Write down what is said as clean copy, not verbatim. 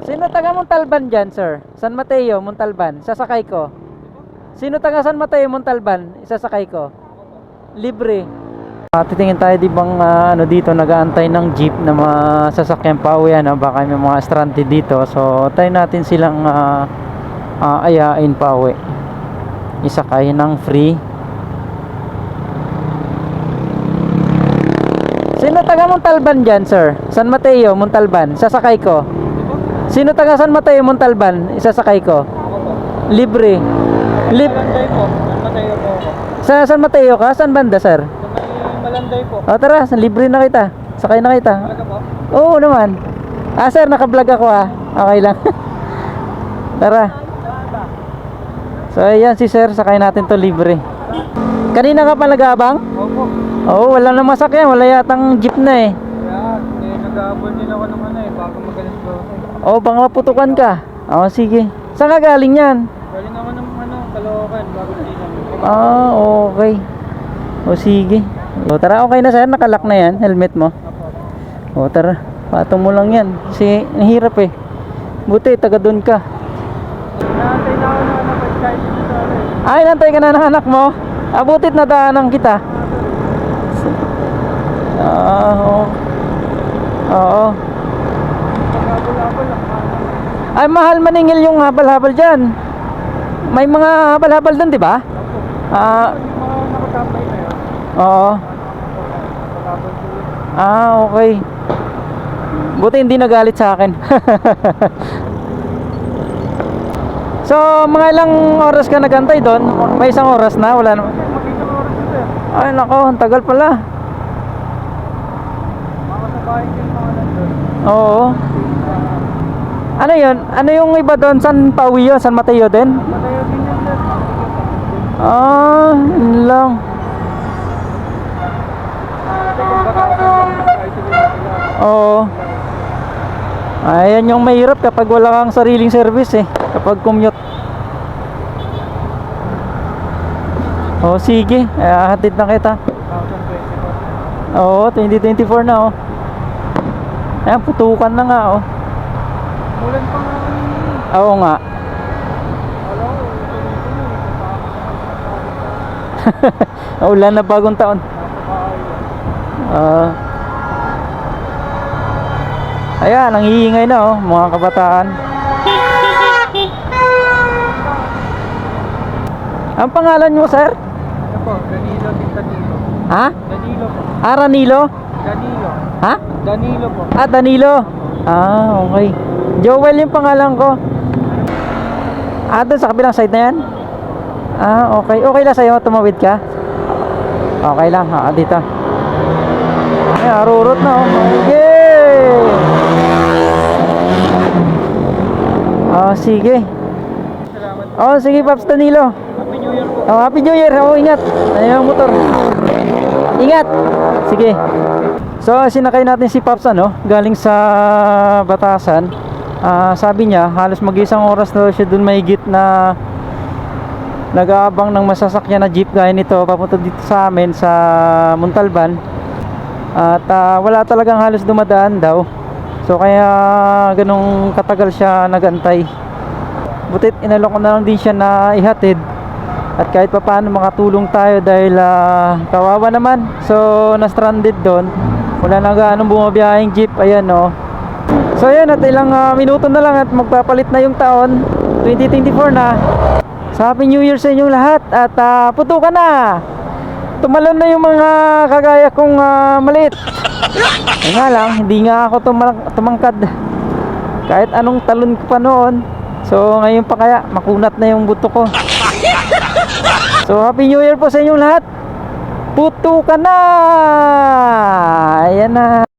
Sino taga Montalban dyan, sir? San Mateo, Montalban. Sasakay ko. Sino taga San Mateo, Montalban? Isasakay ko. Libre. Titingin tayo di bang ano dito nag-aantay ng jeep na masasakyan pa uwi, ano? Baka may mga stranded dito. So tayo natin silang ayain pa uwi. Isakay ng free. Sino taga Montalban dyan, sir? San Mateo, Montalban. Sasakay ko. Sino taga San Mateo, Montalban? Isasakay ko. Libre. Malanday po. San Mateo po ako. Sa San Mateo ka? Saan banda, sir? Malanday po. O tara, libre na kita. Sakay na kita. Talaga po? Oo naman. Sir, naka-vlog ako Okay lang. Tara. So ayan si sir, sakay natin to libre. Kanina ka pa nag-aabang? Opo. Oo, wala na masakyan. Wala yatang jeep na eh. Kaya nag-aabol din ako ng bago magalis ko. Oo, baka maputukan ka. Oo, sige. Saan ka galing yan? Galing ako ng Caloocan, bago din. Okay. O sige. O tara, okay na sir, nakalak na yan. Helmet mo. O tara, patong mo lang yan. Kasi nahirap eh. Buti, taga doon ka. Naantay na ako ng pag-charge dito. Ay, nantay ka na ng anak mo. Butit na daanan kita. Oo. Pag-abol-abol lang. Ay, mahal maningil yung habal-habal dyan. May mga habal-habal doon, di ba? Yung mga nakatambay na yun. Oo. Pag-abol ulit. Okay. Buti hindi nagalit sa akin. So, mga ilang oras ka nagantay doon? May isang oras na? Wala naman. Mag-isang oras na sir. Ay, nako, ang tagal pala. Makasabahin din mga nandun. Oo. Ano yun? Ano yung iba doon? San Pauwi yun? San Mateo din? Matayo din yan sir. Yun lang. Kasi kung baka kahit hindi na sila. Oo. Ayan yung mahirap kapag wala kang sariling service eh. Kapag commute. Sige. Hatid na kita. 2024. Oo, 2024 na Ayan, putukan na nga Mulan pa nga. Oo nga. Alam ko, Ulan na bagong taon. Ayan, ang hiingay na mga kabataan. Ang pangalan mo, sir? Ano po, Danilo Tintanilo. Ha? Danilo po. Ranilo? Danilo. Ha? Danilo po. Danilo. Okay. Joel yung pangalan ko. Doon sa kabilang side na yan? Okay. Okay lang sa'yo, tumawid ka? Okay lang, dito. Ay, arurot na Okay! Sige. Salamat. Sige, Paps Danilo. Happy New Year po. Happy New Year. Ingat. Ayan ang motor. Ingat. Sige. So, sinakay natin si Paps, galing sa Batasan. Sabi niya, halos mag-isang oras na siya dun mahigit na nag-aabang ng masasakyan na jeep gaya nito papunta dito sa amin sa Montalban. At wala talagang halos dumadaan daw. So, kaya ganong katagal siya nagantay. Butit inalok ko na lang din siya na ihatid. At kahit pa paano makatulong tayo dahil kawawa naman. So, na-stranded doon. Wala na gaanong bumabiyahing jeep. Ayan So ayan, at ilang minuto na lang at magpapalit na yung taon. 2024 na. So Happy New Year sa inyong lahat. At putukan na. Tumalon na yung mga kagaya kong maliit. Nga lang, hindi nga ako tumangkad. Kahit anong talon ko pa noon. So ngayon pa kaya makunat na yung buto ko. So Happy New Year po sa inyong lahat. Putukan na. Ayan na.